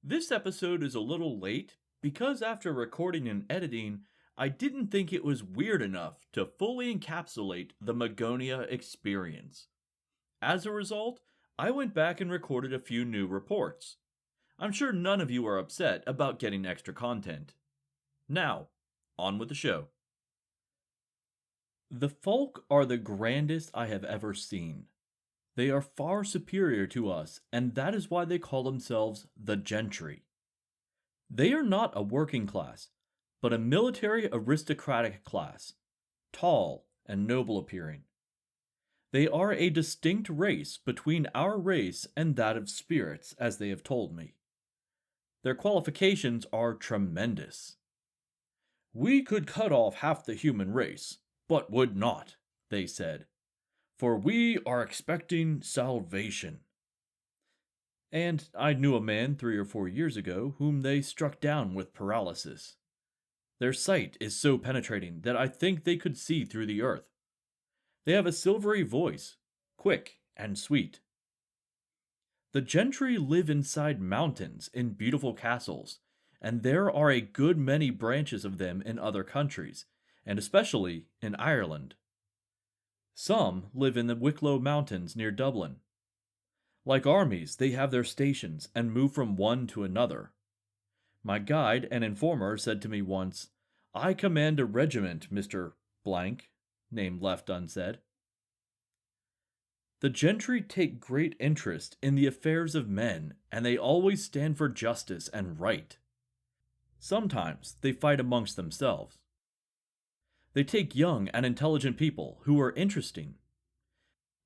This episode is a little late because after recording and editing, I didn't think it was weird enough to fully encapsulate the Magonia experience. As a result, I went back and recorded a few new reports. I'm sure none of you are upset about getting extra content. Now, on with the show. The folk are the grandest I have ever seen. They are far superior to us, and that is why they call themselves the gentry. They are not a working class, but a military aristocratic class, tall and noble appearing. They are a distinct race between our race and that of spirits, as they have told me. Their qualifications are tremendous. We could cut off half the human race, but would not, they said, for we are expecting salvation. And I knew a man 3 or 4 years ago whom they struck down with paralysis. Their sight is so penetrating that I think they could see through the earth. They have a silvery voice, quick and sweet. The gentry live inside mountains in beautiful castles, and there are a good many branches of them in other countries, and especially in Ireland. Some live in the Wicklow Mountains near Dublin. Like armies, they have their stations and move from one to another. My guide and informer said to me once, "I command a regiment, Mr. Blank," name left unsaid. The gentry take great interest in the affairs of men, and they always stand for justice and right. Sometimes they fight amongst themselves. They take young and intelligent people who are interesting.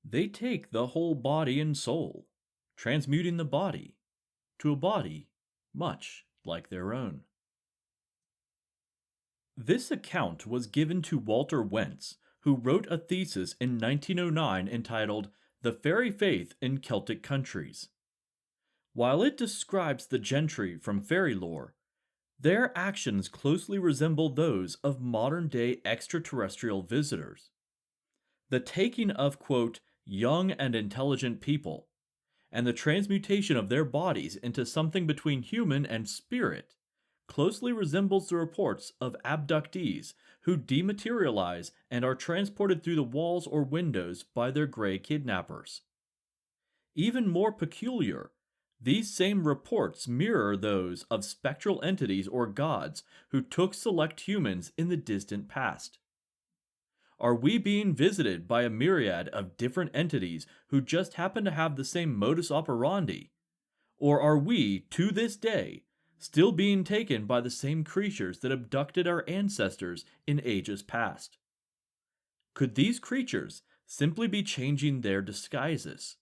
They take the whole body and soul, transmuting the body to a body much like their own. This account was given to Walter Wentz, who wrote a thesis in 1909 entitled The Fairy Faith in Celtic Countries. While it describes the gentry from fairy lore, their actions closely resemble those of modern-day extraterrestrial visitors. The taking of, quote, young and intelligent people, and the transmutation of their bodies into something between human and spirit, closely resembles the reports of abductees who dematerialize and are transported through the walls or windows by their gray kidnappers. Even more peculiar, these same reports mirror those of spectral entities or gods who took select humans in the distant past. Are we being visited by a myriad of different entities who just happen to have the same modus operandi? Or are we, to this day, still being taken by the same creatures that abducted our ancestors in ages past? Could these creatures simply be changing their disguises?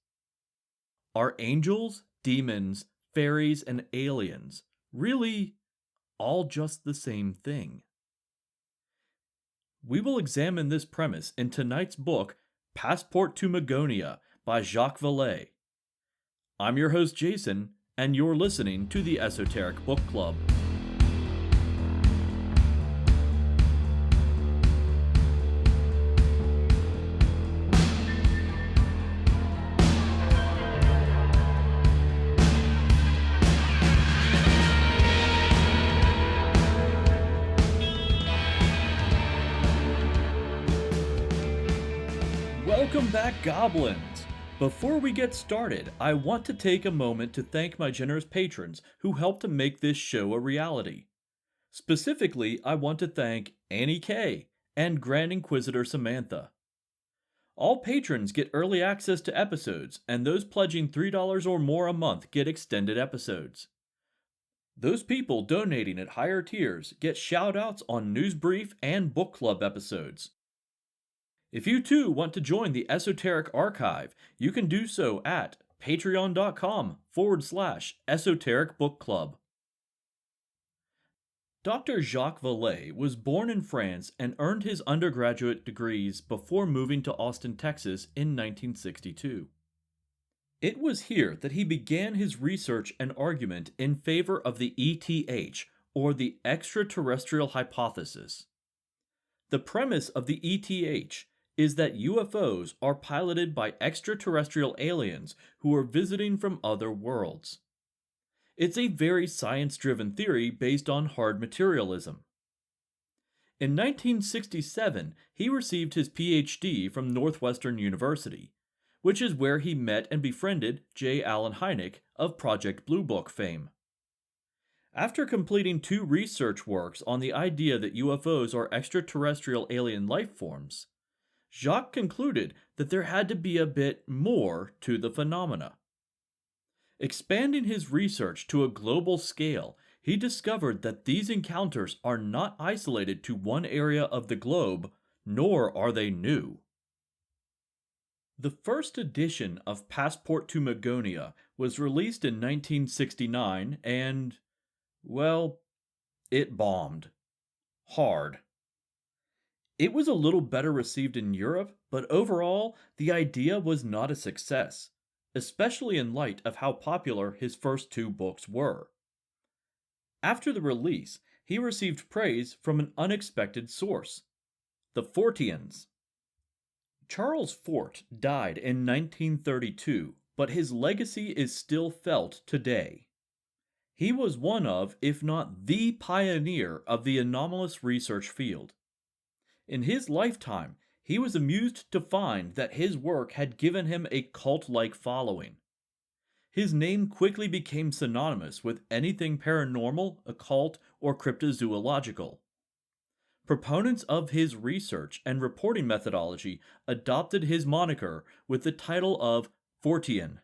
Are angels, demons, fairies, and aliens really all just the same thing? We will examine this premise in tonight's book, Passport to Magonia by Jacques Vallee. I'm your host, Jason, and you're listening to the Esoteric Book Club. Welcome back, Goblins! Before we get started, I want to take a moment to thank my generous patrons who helped to make this show a reality. Specifically, I want to thank Annie K. and Grand Inquisitor Samantha. All patrons get early access to episodes, and those pledging $3 or more a month get extended episodes. Those people donating at higher tiers get shoutouts on News Brief and Book Club episodes. If you too want to join the Esoteric Archive, you can do so at patreon.com/Esoteric Book Club. Dr. Jacques Vallee was born in France and earned his undergraduate degrees before moving to Austin, Texas in 1962. It was here that he began his research and argument in favor of the ETH, or the extraterrestrial hypothesis. The premise of the ETH is that UFOs are piloted by extraterrestrial aliens who are visiting from other worlds. It's a very science driven theory based on hard materialism. In 1967, he received his PhD from Northwestern University, which is where he met and befriended J. Allen Hynek of Project Blue Book fame. After completing two research works on the idea that UFOs are extraterrestrial alien life forms, Jacques concluded that there had to be a bit more to the phenomena. Expanding his research to a global scale, he discovered that these encounters are not isolated to one area of the globe, nor are they new. The first edition of Passport to Magonia was released in 1969 and, well, it bombed. Hard. It was a little better received in Europe, but overall, the idea was not a success, especially in light of how popular his first two books were. After the release, he received praise from an unexpected source: the Forteans. Charles Fort died in 1932, but his legacy is still felt today. He was one of, if not the pioneer of the anomalous research field. In his lifetime, he was amused to find that his work had given him a cult like following. His name quickly became synonymous with anything paranormal, occult, or cryptozoological. Proponents of his research and reporting methodology adopted his moniker with the title of Fortean.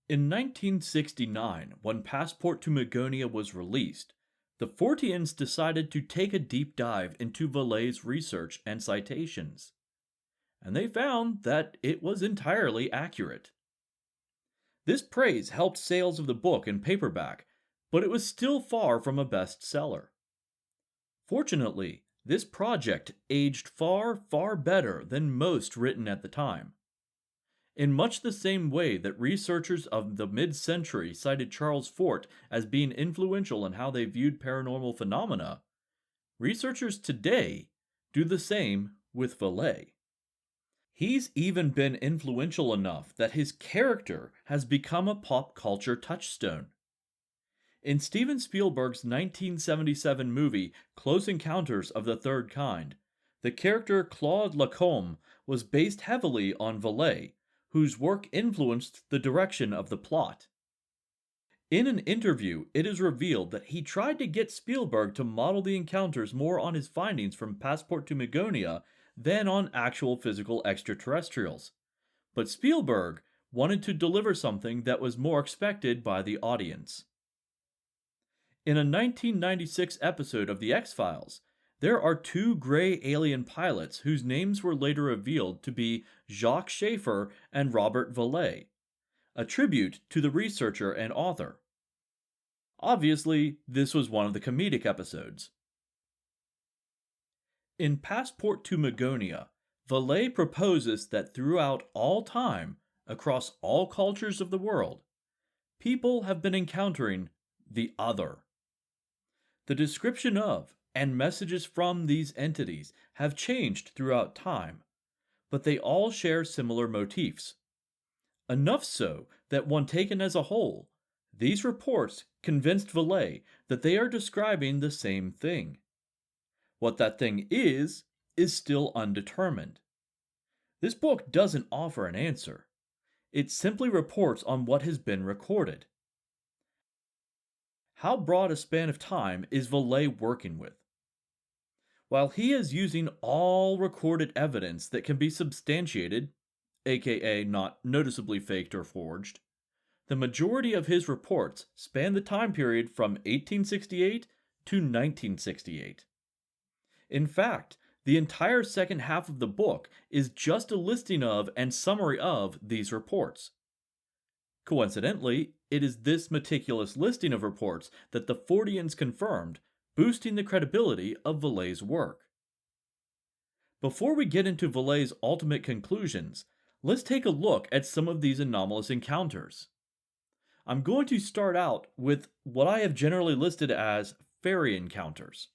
In 1969, when Passport to Magonia was released, the Forteans decided to take a deep dive into Vallee's research and citations, and they found that it was entirely accurate. This praise helped sales of the book in paperback, but it was still far from a bestseller. Fortunately, this project aged far, far better than most written at the time. In much the same way that researchers of the mid-century cited Charles Fort as being influential in how they viewed paranormal phenomena, researchers today do the same with Vallee. He's even been influential enough that his character has become a pop culture touchstone. In Steven Spielberg's 1977 movie Close Encounters of the Third Kind, the character Claude Lacombe was based heavily on Vallee, whose work influenced the direction of the plot. In an interview, it is revealed that he tried to get Spielberg to model the encounters more on his findings from Passport to Magonia than on actual physical extraterrestrials. But Spielberg wanted to deliver something that was more expected by the audience. In a 1996 episode of The X-Files, there are two gray alien pilots whose names were later revealed to be Jacques Schaefer and Robert Vallee, a tribute to the researcher and author. Obviously, this was one of the comedic episodes. In Passport to Magonia, Vallee proposes that throughout all time, across all cultures of the world, people have been encountering the other. The description of and messages from these entities have changed throughout time, but they all share similar motifs. Enough so that, when taken as a whole, these reports convinced Vallee that they are describing the same thing. What that thing is still undetermined. This book doesn't offer an answer. It simply reports on what has been recorded. How broad a span of time is Vallee working with? While he is using all recorded evidence that can be substantiated, aka not noticeably faked or forged, the majority of his reports span the time period from 1868 to 1968. In fact, the entire second half of the book is just a listing of and summary of these reports. Coincidentally, it is this meticulous listing of reports that the Forteans confirmed, boosting the credibility of Vallee's work. Before we get into Vallee's ultimate conclusions, let's take a look at some of these anomalous encounters. I'm going to start out with what I have generally listed as fairy encounters.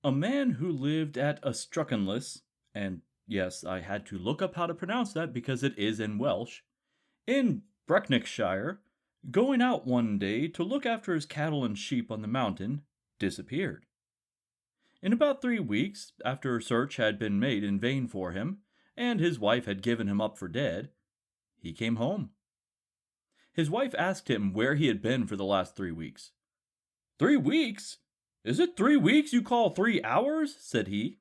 A man who lived at Astrucanlis, and yes, I had to look up how to pronounce that because it is in Welsh, In Brecknockshire, going out one day to look after his cattle and sheep on the mountain, disappeared. In about 3 weeks, after a search had been made in vain for him, and his wife had given him up for dead, he came home. His wife asked him where he had been for the last 3 weeks. 3 weeks? Is it 3 weeks you call 3 hours? Said he.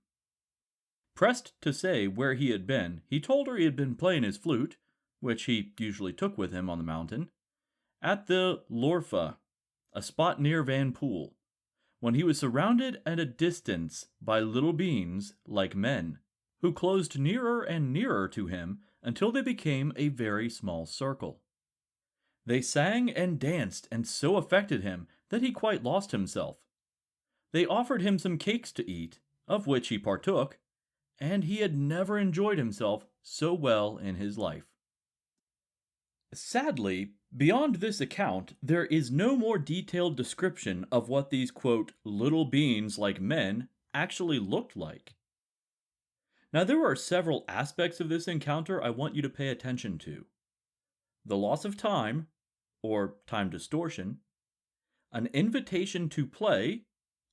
Pressed to say where he had been, he told her he had been playing his flute, which he usually took with him on the mountain, at the Lorfa, a spot near Van Pool, when he was surrounded at a distance by little beings like men, who closed nearer and nearer to him until they became a very small circle. They sang and danced and so affected him that he quite lost himself. They offered him some cakes to eat, of which he partook, and he had never enjoyed himself so well in his life. Sadly, beyond this account, there is no more detailed description of what these, quote, little beings like men actually looked like. Now, there are several aspects of this encounter I want you to pay attention to: the loss of time, or time distortion, an invitation to play,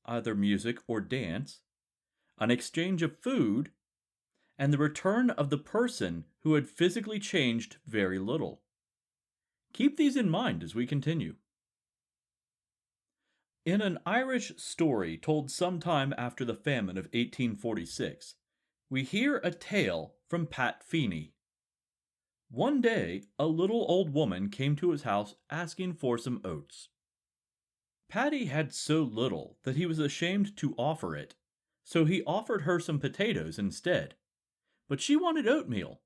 either music or dance, an exchange of food, and the return of the person who had physically changed very little. Keep these in mind as we continue. In an Irish story told sometime after the famine of 1846, we hear a tale from Pat Feeney. One day, a little old woman came to his house asking for some oats. Patty had so little that he was ashamed to offer it, so he offered her some potatoes instead. But she wanted oatmeal,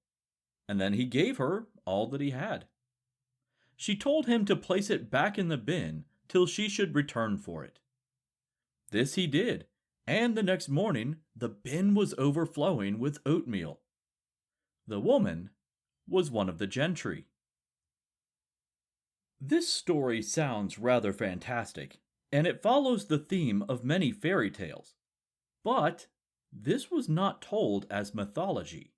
and then he gave her all that he had. She told him to place it back in the bin till she should return for it. This he did, and the next morning the bin was overflowing with oatmeal. The woman was one of the gentry. This story sounds rather fantastic, and it follows the theme of many fairy tales. But this was not told as mythology.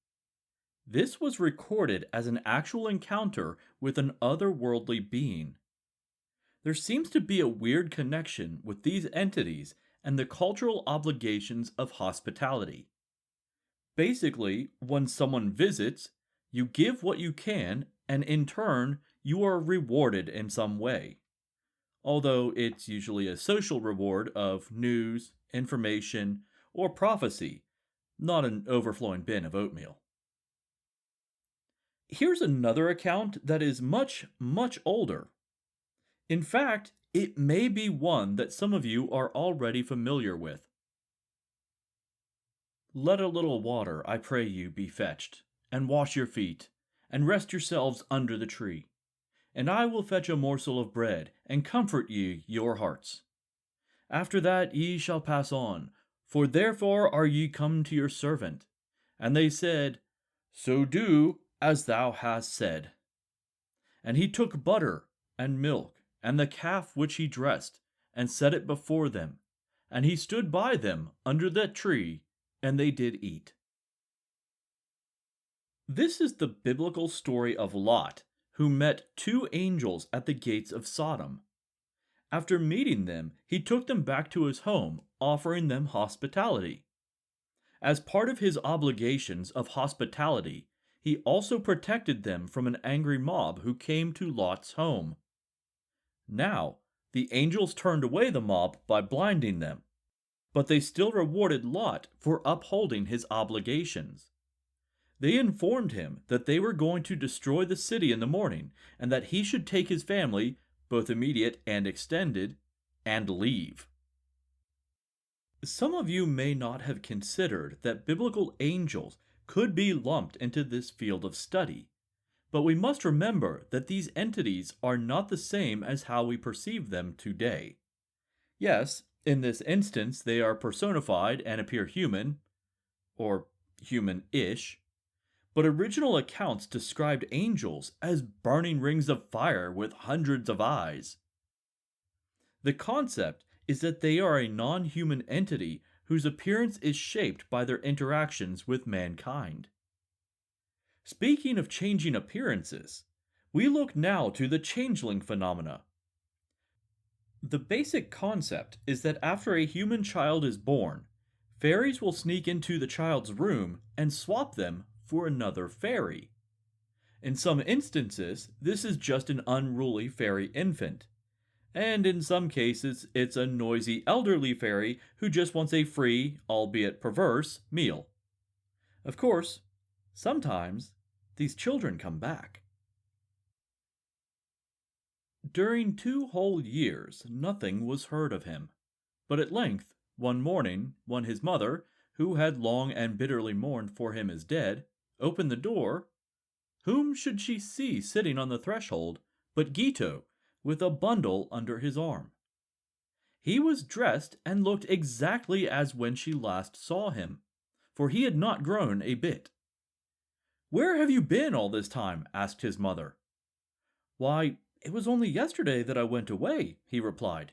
This was recorded as an actual encounter with an otherworldly being. There seems to be a weird connection with these entities and the cultural obligations of hospitality. Basically, when someone visits, you give what you can, and in turn, you are rewarded in some way. Although it's usually a social reward of news, information, or prophecy, not an overflowing bin of oatmeal. Here's another account that is much, much older. In fact, it may be one that some of you are already familiar with. Let a little water, I pray you, be fetched, and wash your feet, and rest yourselves under the tree. And I will fetch a morsel of bread, and comfort ye your hearts. After that ye shall pass on, for therefore are ye come to your servant. And they said, So do as thou hast said. And he took butter and milk, and the calf which he dressed, and set it before them. And he stood by them under that tree, and they did eat. This is the biblical story of Lot, who met two angels at the gates of Sodom. After meeting them, he took them back to his home, offering them hospitality. As part of his obligations of hospitality, he also protected them from an angry mob who came to Lot's home. Now, the angels turned away the mob by blinding them, but they still rewarded Lot for upholding his obligations. They informed him that they were going to destroy the city in the morning, and that he should take his family, both immediate and extended, and leave. Some of you may not have considered that biblical angels could be lumped into this field of study, but we must remember that these entities are not the same as how we perceive them today. Yes, in this instance they are personified and appear human, or human-ish, but original accounts described angels as burning rings of fire with hundreds of eyes. The concept is that they are a non-human entity whose appearance is shaped by their interactions with mankind. Speaking of changing appearances, We look now to the changeling phenomena. The basic concept is that after a human child is born, fairies will sneak into the child's room and swap them for another fairy. In some instances, this is just an unruly fairy infant, and in some cases, it's a noisy elderly fairy who just wants a free, albeit perverse, meal. Of course, sometimes these children come back. During 2 whole years, nothing was heard of him. But at length, one morning, when his mother, who had long and bitterly mourned for him as dead, opened the door, whom should she see sitting on the threshold but Gito, with a bundle under his arm? He was dressed and looked exactly as when she last saw him, for he had not grown a bit. "Where have you been all this time?" asked his mother. "Why, it was only yesterday that I went away," he replied.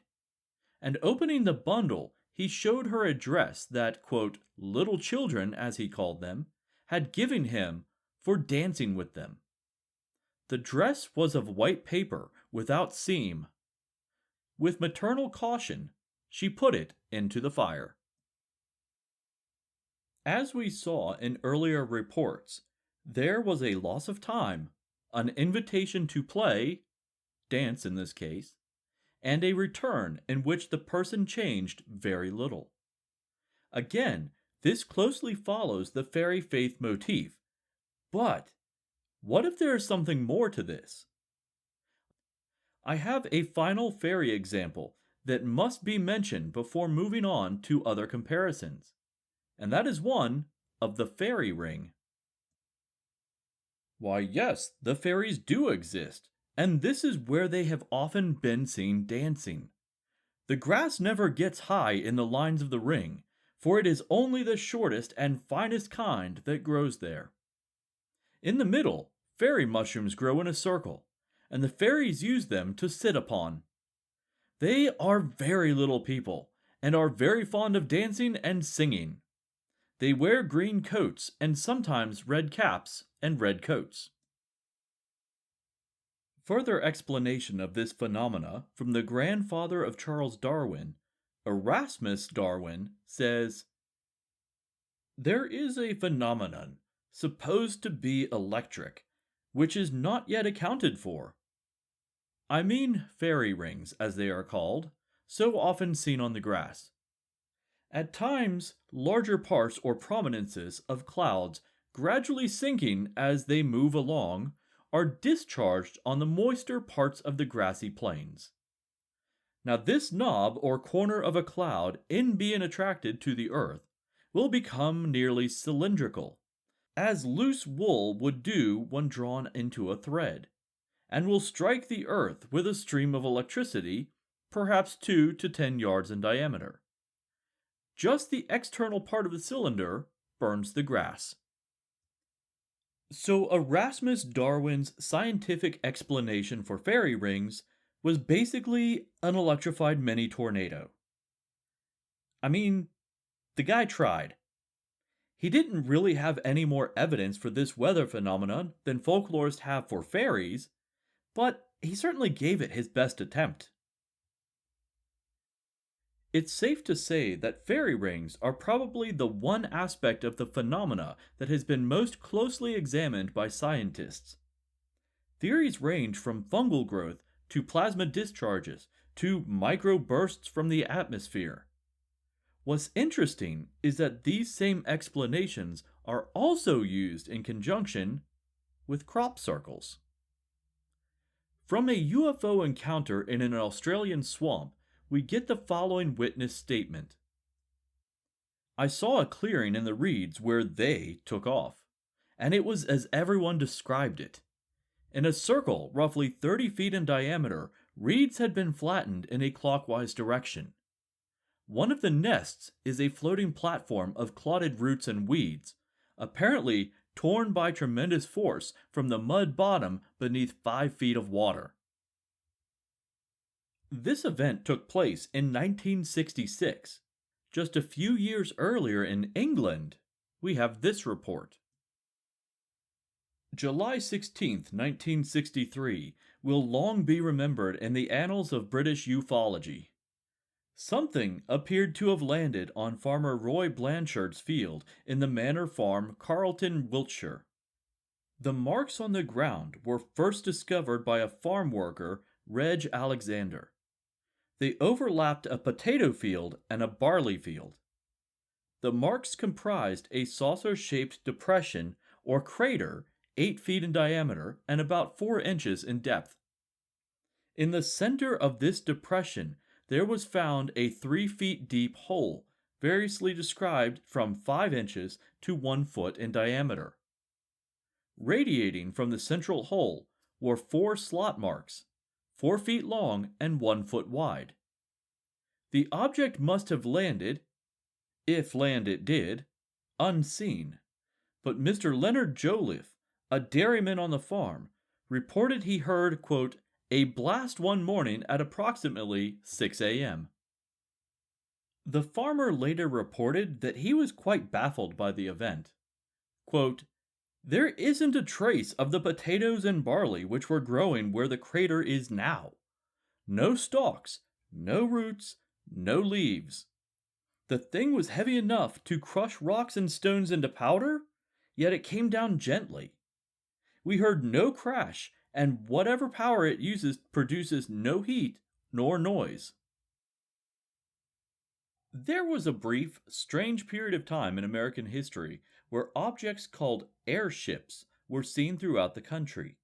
And opening the bundle, he showed her a dress that, quote, little children, as he called them, had given him for dancing with them. The dress was of white paper, without seam. With maternal caution, she put it into the fire. As we saw in earlier reports, there was a loss of time, an invitation to play, dance in this case, and a return in which the person changed very little. Again, this closely follows the fairy faith motif. But what if there is something more to this? I have a final fairy example that must be mentioned before moving on to other comparisons, and that is one of the fairy ring. Why, yes, the fairies do exist, and this is where they have often been seen dancing. The grass never gets high in the lines of the ring, for it is only the shortest and finest kind that grows there. In the middle, fairy mushrooms grow in a circle, and the fairies use them to sit upon. They are very little people, and are very fond of dancing and singing. They wear green coats and sometimes red caps and red coats. Further explanation of this phenomena from the grandfather of Charles Darwin, Erasmus Darwin, says, "There is a phenomenon, supposed to be electric, which is not yet accounted for. I mean fairy rings, as they are called, so often seen on the grass. At times, larger parts or prominences of clouds, gradually sinking as they move along, are discharged on the moister parts of the grassy plains. Now this knob or corner of a cloud, in being attracted to the earth, will become nearly cylindrical, as loose wool would do when drawn into a thread, and will strike the earth with a stream of electricity, perhaps 2 to 10 yards in diameter. Just the external part of the cylinder burns the grass." So Erasmus Darwin's scientific explanation for fairy rings was basically an electrified mini tornado. I mean, the guy tried. He didn't really have any more evidence for this weather phenomenon than folklorists have for fairies, but he certainly gave it his best attempt. It's safe to say that fairy rings are probably the one aspect of the phenomena that has been most closely examined by scientists. Theories range from fungal growth to plasma discharges to microbursts from the atmosphere. What's interesting is that these same explanations are also used in conjunction with crop circles. From a UFO encounter in an Australian swamp, we get the following witness statement. "I saw a clearing in the reeds where they took off, and it was as everyone described it. In a circle roughly 30 feet in diameter, reeds had been flattened in a clockwise direction. One of the nests is a floating platform of clotted roots and weeds, apparently torn by tremendous force from the mud bottom beneath 5 feet of water." This event took place in 1966. Just a few years earlier in England, we have this report. July 16th, 1963, will long be remembered in the annals of British ufology. Something appeared to have landed on Farmer Roy Blanchard's field in the Manor Farm, Carlton, Wiltshire. The marks on the ground were first discovered by a farm worker, Reg Alexander. They overlapped a potato field and a barley field. The marks comprised a saucer-shaped depression or crater 8 feet in diameter and about 4 inches in depth. In the center of this depression, there was found a 3 feet deep hole, variously described from 5 inches to 1 foot in diameter. Radiating from the central hole were 4 slot marks, 4 feet long and 1 foot wide. The object must have landed, if land it did, unseen. But Mr. Leonard Joliffe, a dairyman on the farm, reported he heard, quote, a blast one morning at approximately 6 a.m. The farmer later reported that he was quite baffled by the event. Quote, there isn't a trace of the potatoes and barley which were growing where the crater is now. No stalks, no roots, no leaves. The thing was heavy enough to crush rocks and stones into powder, yet it came down gently. We heard no crash, and whatever power it uses produces no heat nor noise. There was a brief, strange period of time in American history where objects called airships were seen throughout the country.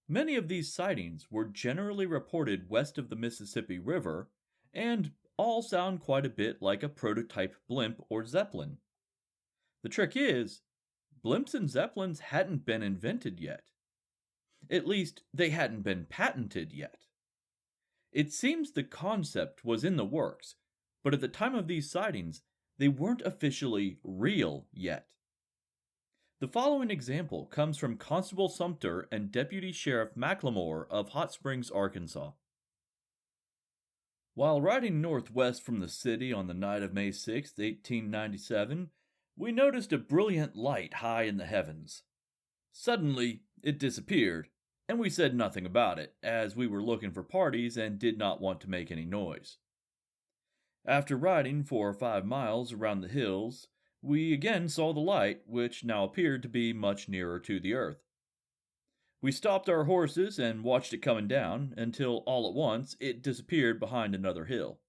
Many of these sightings were generally reported west of the Mississippi River, and all sound quite a bit like a prototype blimp or zeppelin. The trick is, blimps and zeppelins hadn't been invented yet. At least, they hadn't been patented yet. It seems the concept was in the works, but at the time of these sightings, they weren't officially real yet. The following example comes from Constable Sumter and Deputy Sheriff McLemore of Hot Springs, Arkansas. While riding northwest from the city on the night of May 6, 1897, we noticed a brilliant light high in the heavens. Suddenly, it disappeared, and we said nothing about it, as we were looking for parties and did not want to make any noise. After riding 4 or 5 miles around the hills, we again saw the light, which now appeared to be much nearer to the earth. We stopped our horses and watched it coming down, until all at once it disappeared behind another hill.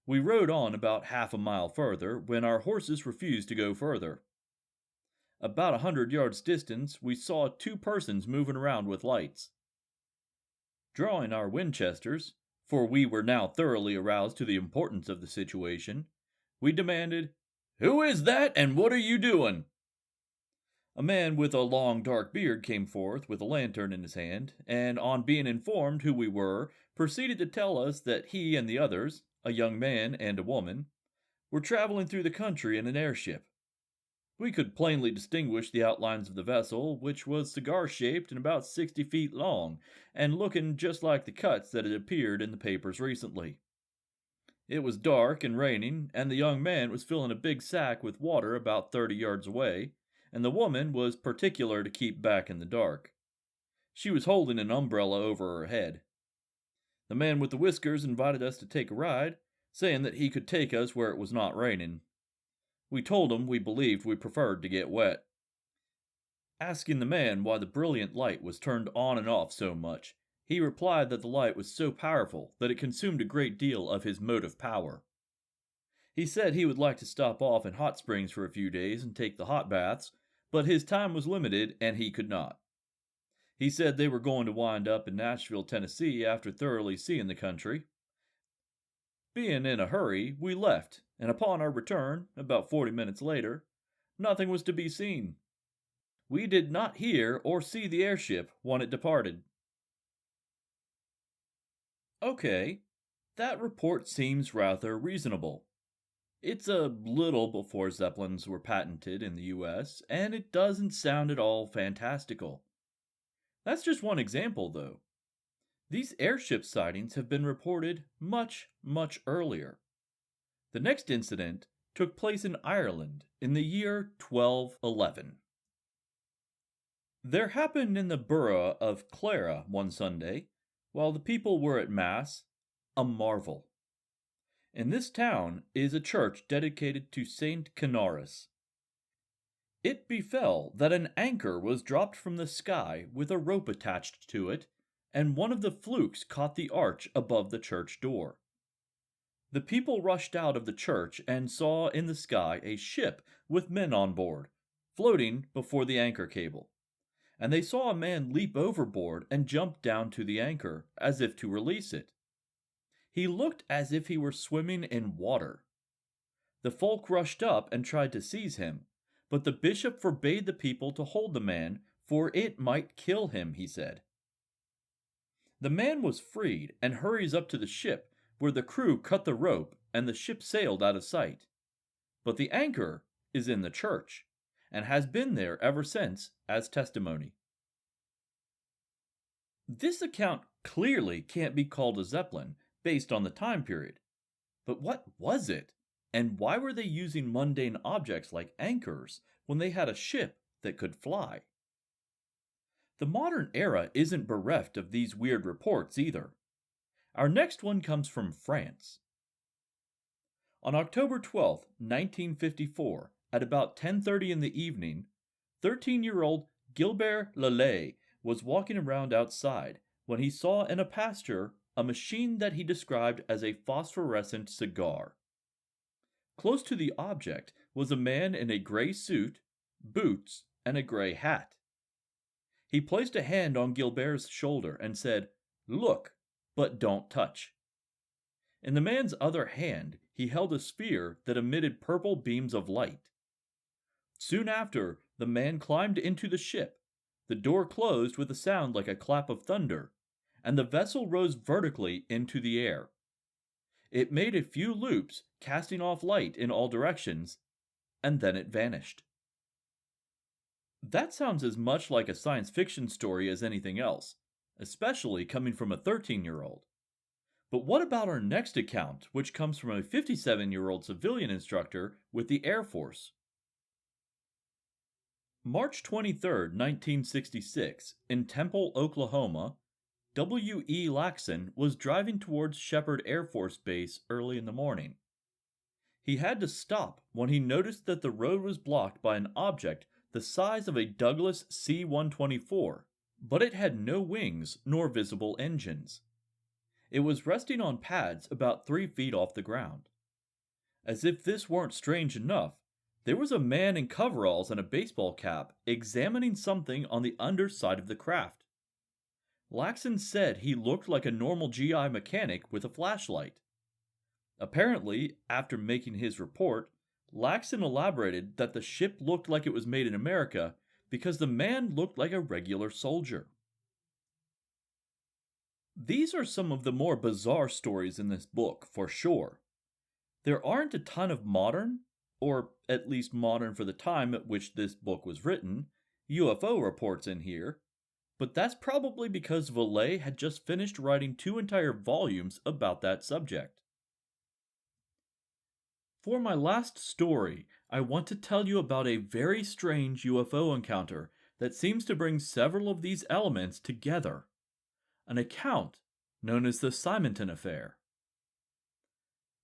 We rode on about half a mile further, when our horses refused to go further. About 100 yards distant, we saw 2 persons moving around with lights. Drawing our Winchesters, for we were now thoroughly aroused to the importance of the situation, we demanded, "Who is that, and what are you doing?" A man with a long dark beard came forth with a lantern in his hand, and on being informed who we were, proceeded to tell us that he and the others, a young man and a woman, were traveling through the country in an airship. We could plainly distinguish the outlines of the vessel, which was cigar-shaped and about 60 feet long, and looking just like the cuts that had appeared in the papers recently. It was dark and raining, and the young man was filling a big sack with water about 30 yards away, and the woman was particular to keep back in the dark. She was holding an umbrella over her head. The man with the whiskers invited us to take a ride, saying that he could take us where it was not raining. We told him we believed we preferred to get wet. Asking the man why the brilliant light was turned on and off so much, he replied that the light was so powerful that it consumed a great deal of his motive power. He said he would like to stop off in Hot Springs for a few days and take the hot baths, but his time was limited and he could not. He said they were going to wind up in Nashville, Tennessee after thoroughly seeing the country. Being in a hurry, we left, and upon our return, about 40 minutes later, nothing was to be seen. We did not hear or see the airship when it departed. Okay, that report seems rather reasonable. It's a little before Zeppelins were patented in the US, and it doesn't sound at all fantastical. That's just one example, though. These airship sightings have been reported much, much earlier. The next incident took place in Ireland in the year 1211. There happened in the borough of Clara one Sunday, while the people were at Mass, a marvel. In this town is a church dedicated to Saint Canaris. It befell that an anchor was dropped from the sky with a rope attached to it, and one of the flukes caught the arch above the church door. The people rushed out of the church and saw in the sky a ship with men on board, floating before the anchor cable, and they saw a man leap overboard and jump down to the anchor, as if to release it. He looked as if he were swimming in water. The folk rushed up and tried to seize him, but the bishop forbade the people to hold the man, for it might kill him, he said. The man was freed and hurries up to the ship, where the crew cut the rope and the ship sailed out of sight. But the anchor is in the church, and has been there ever since as testimony. This account clearly can't be called a zeppelin, based on the time period. But what was it? And why were they using mundane objects like anchors when they had a ship that could fly? The modern era isn't bereft of these weird reports either. Our next one comes from France. On October 12, 1954, at about 10:30 in the evening, 13-year-old Gilbert Lelay was walking around outside when he saw in a pasture a machine that he described as a phosphorescent cigar. Close to the object was a man in a gray suit, boots, and a gray hat. He placed a hand on Gilbert's shoulder and said, "Look, but don't touch." In the man's other hand, he held a sphere that emitted purple beams of light. Soon after, the man climbed into the ship. The door closed with a sound like a clap of thunder, and the vessel rose vertically into the air. It made a few loops, casting off light in all directions, and then it vanished. That sounds as much like a science fiction story as anything else, especially coming from a 13-year-old. But what about our next account, which comes from a 57-year-old civilian instructor with the Air Force? March 23, 1966, in Temple, Oklahoma, W. E. Laxon was driving towards Shepherd Air Force Base early in the morning. He had to stop when he noticed that the road was blocked by an object the size of a Douglas C-124, but it had no wings nor visible engines. It was resting on pads about 3 feet off the ground. As if this weren't strange enough, there was a man in coveralls and a baseball cap examining something on the underside of the craft. Laxon said he looked like a normal GI mechanic with a flashlight. Apparently, after making his report, Laxon elaborated that the ship looked like it was made in America because the man looked like a regular soldier. These are some of the more bizarre stories in this book, for sure. There aren't a ton of modern, or at least modern for the time at which this book was written, UFO reports in here, but that's probably because Vallee had just finished writing 2 entire volumes about that subject. For my last story, I want to tell you about a very strange UFO encounter that seems to bring several of these elements together. An account known as the Simonton Affair.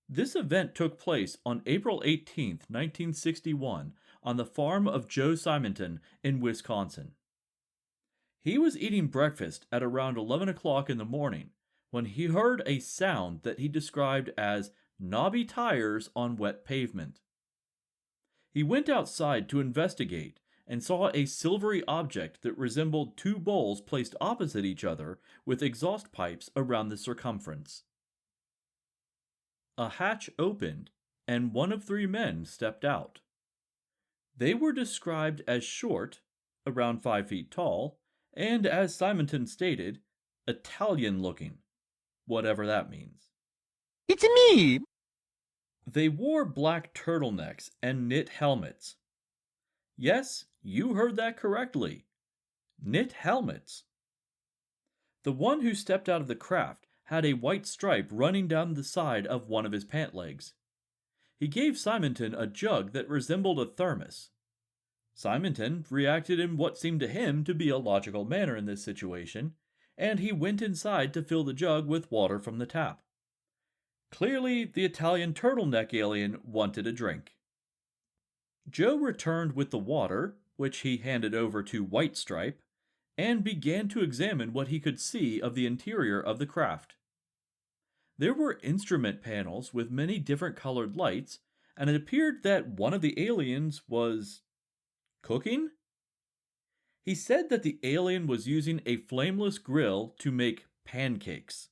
This event took place on April 18, 1961, on the farm of Joe Simonton in Wisconsin. He was eating breakfast at around 11 o'clock in the morning when he heard a sound that he described as knobby tires on wet pavement. He went outside to investigate and saw a silvery object that resembled 2 bowls placed opposite each other with exhaust pipes around the circumference. A hatch opened, and one of 3 men stepped out. They were described as short, around 5 feet tall, and as Simonton stated, Italian-looking, whatever that means. It's me! They wore black turtlenecks and knit helmets. Yes, you heard that correctly. Knit helmets. The one who stepped out of the craft had a white stripe running down the side of one of his pant legs. He gave Simonton a jug that resembled a thermos. Simonton reacted in what seemed to him to be a logical manner in this situation, and he went inside to fill the jug with water from the tap. Clearly, the Italian turtleneck alien wanted a drink. Joe returned with the water, which he handed over to White Stripe, and began to examine what he could see of the interior of the craft. There were instrument panels with many different colored lights, and it appeared that one of the aliens was cooking? He said that the alien was using a flameless grill to make pancakes.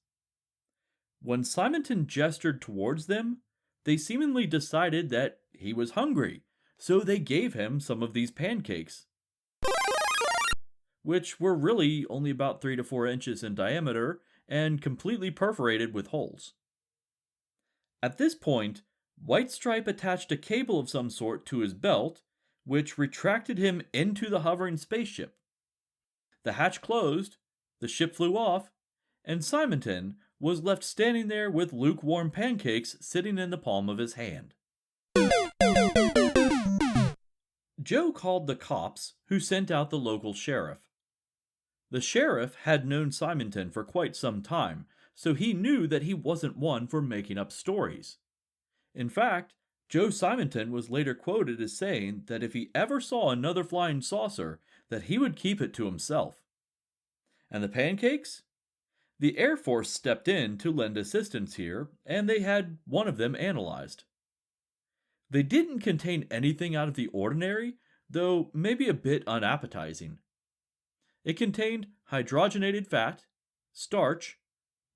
When Simonton gestured towards them, they seemingly decided that he was hungry, so they gave him some of these pancakes, which were really only about 3 to 4 inches in diameter and completely perforated with holes. At this point, White Stripe attached a cable of some sort to his belt, which retracted him into the hovering spaceship. The hatch closed, the ship flew off, and Simonton was left standing there with lukewarm pancakes sitting in the palm of his hand. Joe called the cops, who sent out the local sheriff. The sheriff had known Simonton for quite some time, so he knew that he wasn't one for making up stories. In fact, Joe Simonton was later quoted as saying that if he ever saw another flying saucer, that he would keep it to himself. And the pancakes? The Air Force stepped in to lend assistance here, and they had one of them analyzed. They didn't contain anything out of the ordinary, though maybe a bit unappetizing. It contained hydrogenated fat, starch,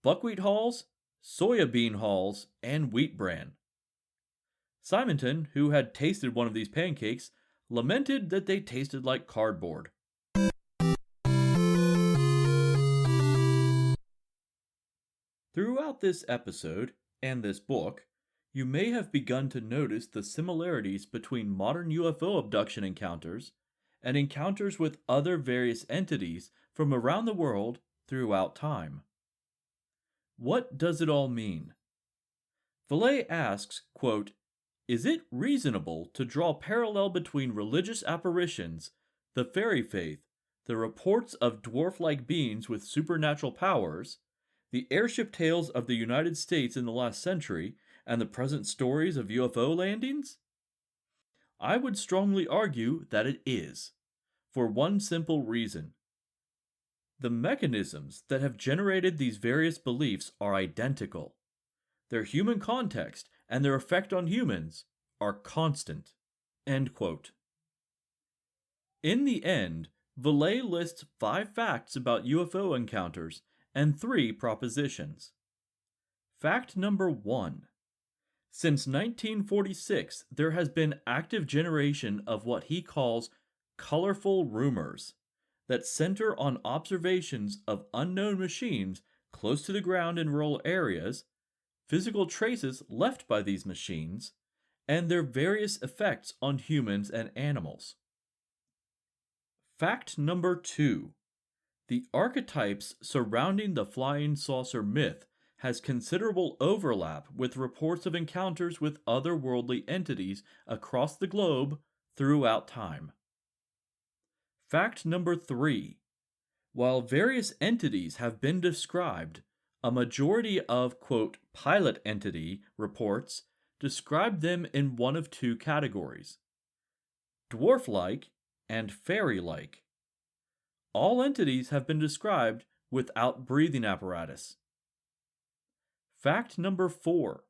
buckwheat hulls, soya bean hulls, and wheat bran. Simonton, who had tasted one of these pancakes, lamented that they tasted like cardboard. Throughout this episode, and this book, you may have begun to notice the similarities between modern UFO abduction encounters and encounters with other various entities from around the world throughout time. What does it all mean? Vallee asks, quote, "Is it reasonable to draw parallel between religious apparitions, the fairy faith, the reports of dwarf-like beings with supernatural powers, the airship tales of the United States in the last century, and the present stories of UFO landings? I would strongly argue that it is, for one simple reason. The mechanisms that have generated these various beliefs are identical. Their human context and their effect on humans are constant." End quote. In the end, Vallee lists 5 facts about UFO encounters and 3 propositions. Fact number 1. Since 1946, there has been active generation of what he calls colorful rumors that center on observations of unknown machines close to the ground in rural areas, physical traces left by these machines, and their various effects on humans and animals. Fact number 2. The archetypes surrounding the flying saucer myth has considerable overlap with reports of encounters with otherworldly entities across the globe throughout time. Fact number 3. While various entities have been described, a majority of, quote, pilot entity reports describe them in one of 2 categories: dwarf-like and fairy-like. All entities have been described without breathing apparatus. Fact number 4.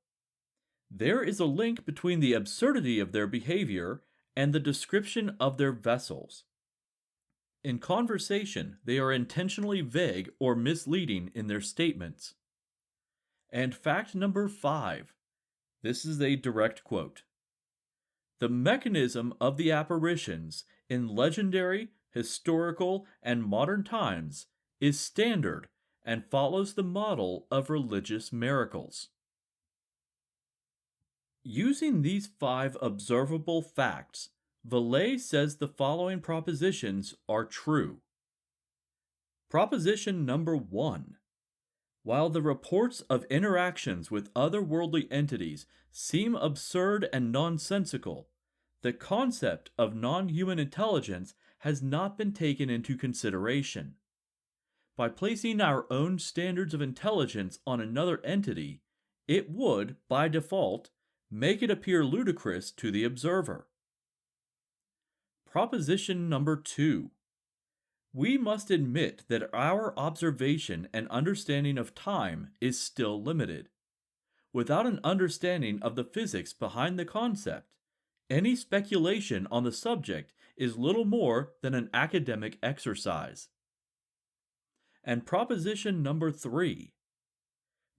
There is a link between the absurdity of their behavior and the description of their vessels. In conversation, they are intentionally vague or misleading in their statements. And fact number 5. This is a direct quote. The mechanism of the apparitions in legendary, historical, and modern times is standard and follows the model of religious miracles. Using these 5 observable facts, Vallee says the following propositions are true. Proposition number 1. While the reports of interactions with otherworldly entities seem absurd and nonsensical, the concept of non-human intelligence has not been taken into consideration. By placing our own standards of intelligence on another entity, it would, by default, make it appear ludicrous to the observer. Proposition number 2. We must admit that our observation and understanding of time is still limited. Without an understanding of the physics behind the concept, any speculation on the subject is little more than an academic exercise. And proposition number 3.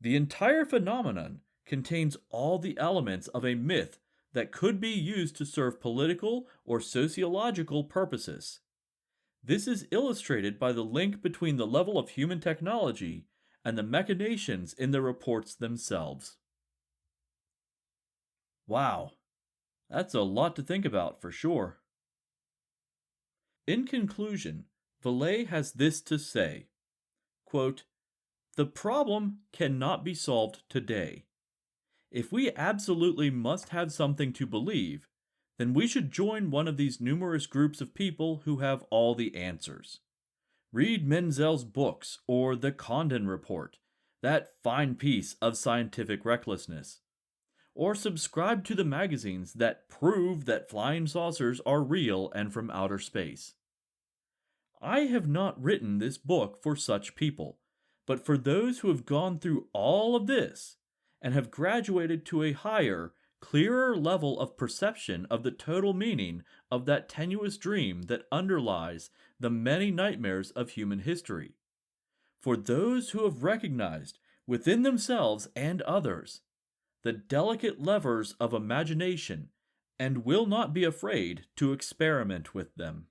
The entire phenomenon contains all the elements of a myth that could be used to serve political or sociological purposes. This is illustrated by the link between the level of human technology and the machinations in the reports themselves. Wow, that's a lot to think about for sure. In conclusion, Vallee has this to say, quote, "The problem cannot be solved today. If we absolutely must have something to believe, then we should join one of these numerous groups of people who have all the answers. Read Menzel's books or the Condon Report, that fine piece of scientific recklessness. Or subscribe to the magazines that prove that flying saucers are real and from outer space. I have not written this book for such people, but for those who have gone through all of this and have graduated to a higher, clearer level of perception of the total meaning of that tenuous dream that underlies the many nightmares of human history. For those who have recognized, within themselves and others, the delicate levers of imagination and will not be afraid to experiment with them."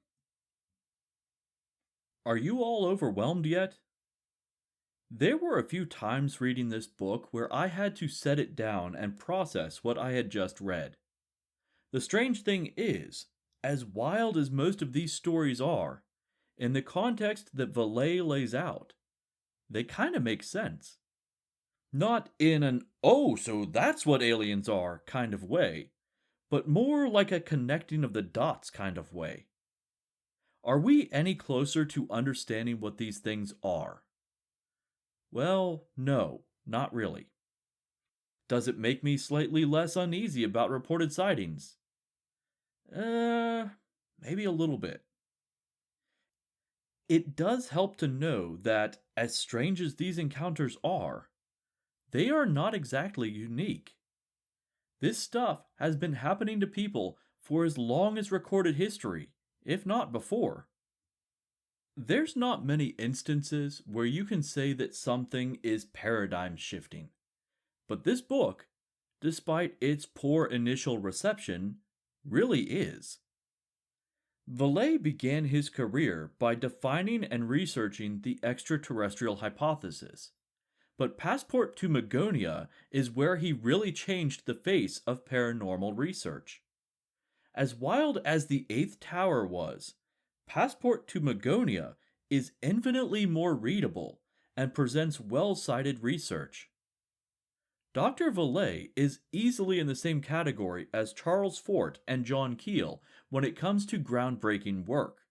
Are you all overwhelmed yet? There were a few times reading this book where I had to set it down and process what I had just read. The strange thing is, as wild as most of these stories are, in the context that Vallee lays out, they kind of make sense. Not in an, "oh, so that's what aliens are" kind of way, but more like a connecting of the dots kind of way. Are we any closer to understanding what these things are? Well, no, not really. Does it make me slightly less uneasy about reported sightings? Maybe a little bit. It does help to know that, as strange as these encounters are, they are not exactly unique. This stuff has been happening to people for as long as recorded history, if not before. There's not many instances where you can say that something is paradigm shifting, but this book, despite its poor initial reception, really is. Vallee began his career by defining and researching the extraterrestrial hypothesis, but Passport to Magonia is where he really changed the face of paranormal research. As wild as the Eighth Tower was, Passport to Magonia is infinitely more readable and presents well-cited research. Dr. Vallee is easily in the same category as Charles Fort and John Keel when it comes to groundbreaking work.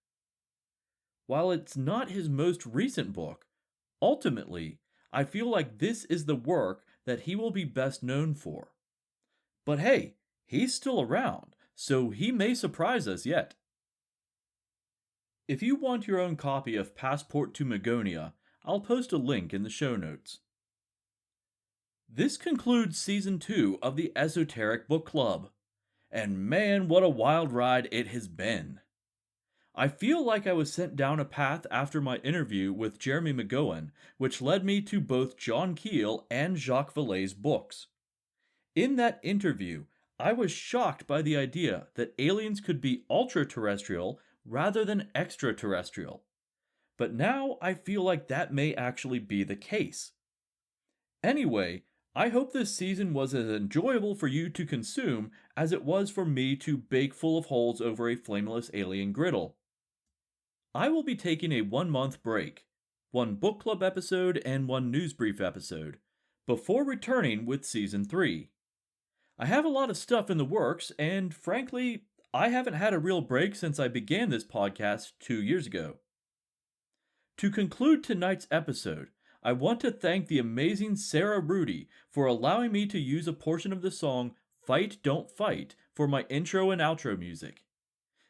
While it's not his most recent book, ultimately, I feel like this is the work that he will be best known for. But hey, he's still around, so he may surprise us yet. If you want your own copy of Passport to Magonia, I'll post a link in the show notes. This concludes Season 2 of the Esoteric Book Club. And man, what a wild ride it has been. I feel like I was sent down a path after my interview with Jeremy McGowan, which led me to both John Keel and Jacques Vallee's books. In that interview, I was shocked by the idea that aliens could be ultra-terrestrial rather than extraterrestrial. But now I feel like that may actually be the case. Anyway, I hope this season was as enjoyable for you to consume as it was for me to bake full of holes over a flameless alien griddle. I will be taking a 1-month break, one book club episode and one news brief episode, before returning with Season 3. I have a lot of stuff in the works, and frankly, I haven't had a real break since I began this podcast 2 years ago. To conclude tonight's episode, I want to thank the amazing Sarah Rudy for allowing me to use a portion of the song Fight Don't Fight for my intro and outro music.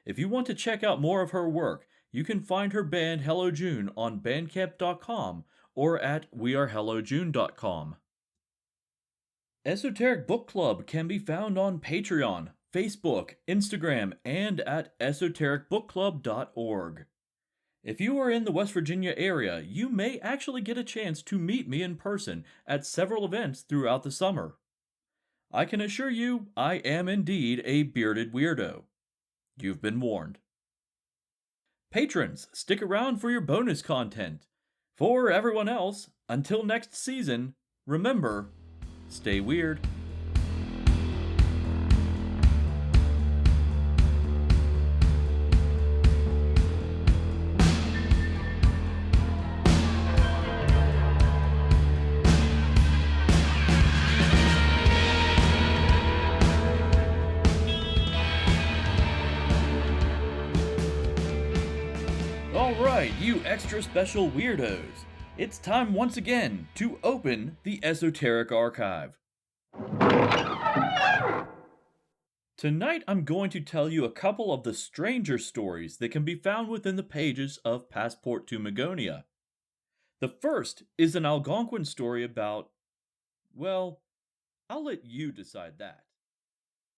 If you want to check out more of her work, you can find her band Hello June on bandcamp.com or at wearehellojune.com. Esoteric Book Club can be found on Patreon, Facebook, Instagram, and at esotericbookclub.org. If you are in the West Virginia area, you may actually get a chance to meet me in person at several events throughout the summer. I can assure you, I am indeed a bearded weirdo. You've been warned. Patrons, stick around for your bonus content. For everyone else, until next season, remember, stay weird. Alright, you extra special weirdos. It's time once again to open the Esoteric Archive. Tonight I'm going to tell you a couple of the stranger stories that can be found within the pages of Passport to Magonia. The first is an Algonquin story about, well, I'll let you decide that.